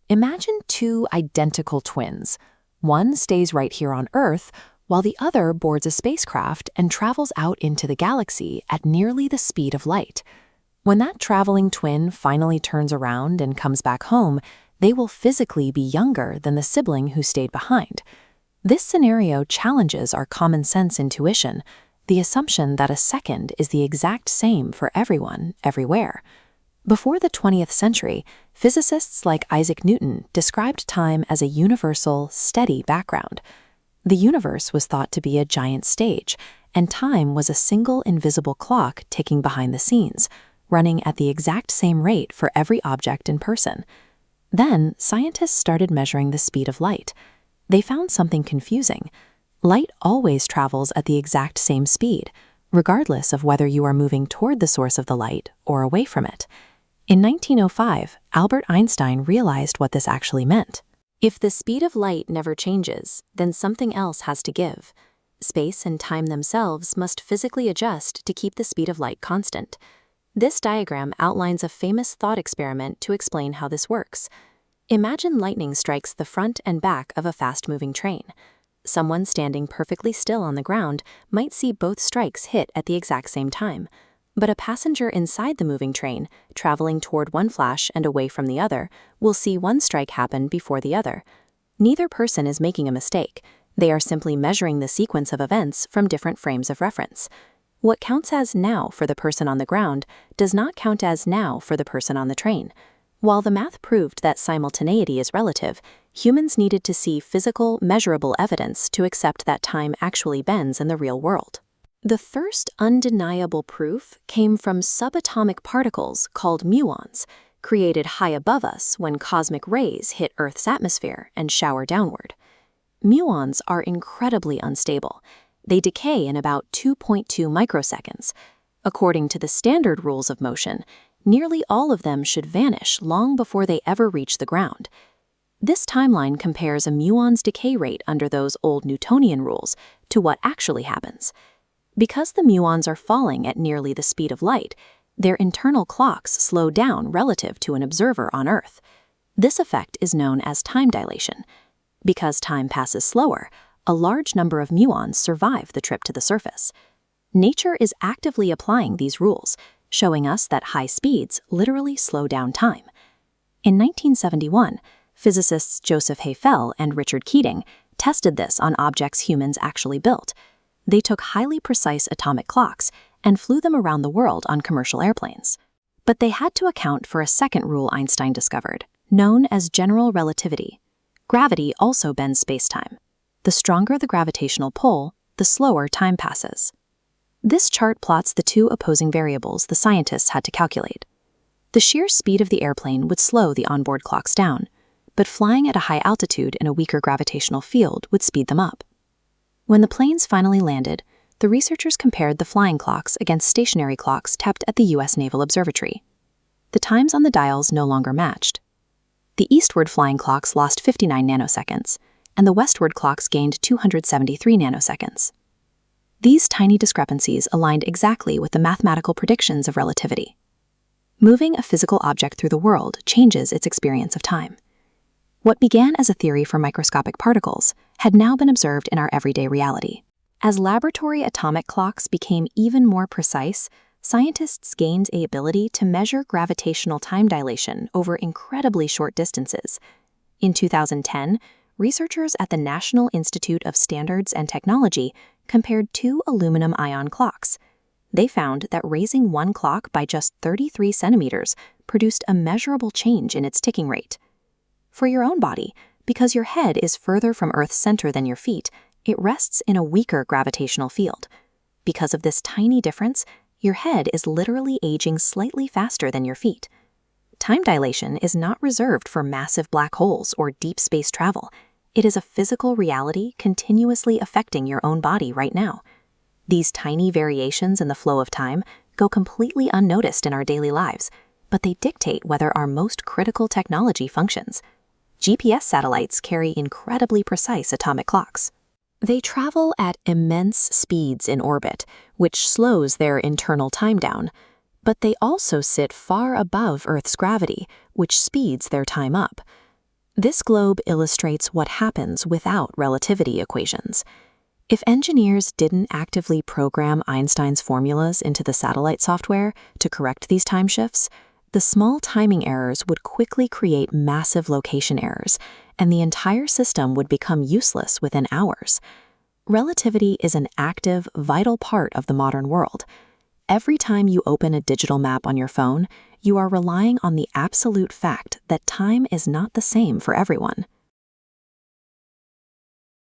Imagine two identical twins. One stays right here on Earth, while the other boards a spacecraft and travels out into the galaxy at nearly the speed of light. When that traveling twin finally turns around and comes back home, they will physically be younger than the sibling who stayed behind. This scenario challenges our common sense intuition, the assumption that a second is the exact same for everyone, everywhere. Before the 20th century, physicists like Isaac Newton described time as a universal, steady background. The universe was thought to be a giant stage, and time was a single invisible clock ticking behind the scenes, running at the exact same rate for every object and person. Then, scientists started measuring the speed of light. They found something confusing. Light always travels at the exact same speed, regardless of whether you are moving toward the source of the light or away from it. In 1905, Albert Einstein realized what this actually meant. If the speed of light never changes, then something else has to give. Space and time themselves must physically adjust to keep the speed of light constant. This diagram outlines a famous thought experiment to explain how this works. Imagine lightning strikes the front and back of a fast-moving train. Someone standing perfectly still on the ground might see both strikes hit at the exact same time. But a passenger inside the moving train, traveling toward one flash and away from the other, will see one strike happen before the other. Neither person is making a mistake. They are simply measuring the sequence of events from different frames of reference. What counts as now for the person on the ground does not count as now for the person on the train. While the math proved that simultaneity is relative, humans needed to see physical, measurable evidence to accept that time actually bends in the real world. The first undeniable proof came from subatomic particles called muons, created high above us when cosmic rays hit Earth's atmosphere and shower downward. Muons are incredibly unstable. They decay in about 2.2 microseconds. According to the standard rules of motion, nearly all of them should vanish long before they ever reach the ground. This timeline compares a muon's decay rate under those old Newtonian rules to what actually happens. Because the muons are falling at nearly the speed of light, their internal clocks slow down relative to an observer on Earth. This effect is known as time dilation. Because time passes slower, a large number of muons survive the trip to the surface. Nature is actively applying these rules, showing us that high speeds literally slow down time. In 1971, physicists Joseph Hayfel and Richard Keating tested this on objects humans actually built. They took highly precise atomic clocks and flew them around the world on commercial airplanes. But they had to account for a second rule Einstein discovered, known as general relativity. Gravity also bends spacetime. The stronger the gravitational pull, the slower time passes. This chart plots the two opposing variables the scientists had to calculate. The sheer speed of the airplane would slow the onboard clocks down, but flying at a high altitude in a weaker gravitational field would speed them up. When the planes finally landed, the researchers compared the flying clocks against stationary clocks kept at the U.S. Naval Observatory. The times on the dials no longer matched. The eastward flying clocks lost 59 nanoseconds, and the westward clocks gained 273 nanoseconds. These tiny discrepancies aligned exactly with the mathematical predictions of relativity. Moving a physical object through the world changes its experience of time. What began as a theory for microscopic particles had now been observed in our everyday reality. As laboratory atomic clocks became even more precise, scientists gained the ability to measure gravitational time dilation over incredibly short distances. In 2010, researchers at the National Institute of Standards and Technology compared two aluminum-ion clocks. They found that raising one clock by just 33 centimeters produced a measurable change in its ticking rate. For your own body, because your head is further from Earth's center than your feet, it rests in a weaker gravitational field. Because of this tiny difference, your head is literally aging slightly faster than your feet. Time dilation is not reserved for massive black holes or deep space travel. It is a physical reality continuously affecting your own body right now. These tiny variations in the flow of time go completely unnoticed in our daily lives, but they dictate whether our most critical technology functions. GPS satellites carry incredibly precise atomic clocks. They travel at immense speeds in orbit, which slows their internal time down. But they also sit far above Earth's gravity, which speeds their time up. This globe illustrates what happens without relativity equations. If engineers didn't actively program Einstein's formulas into the satellite software to correct these time shifts, the small timing errors would quickly create massive location errors, and the entire system would become useless within hours. Relativity is an active, vital part of the modern world. Every time you open a digital map on your phone, you are relying on the absolute fact that time is not the same for everyone.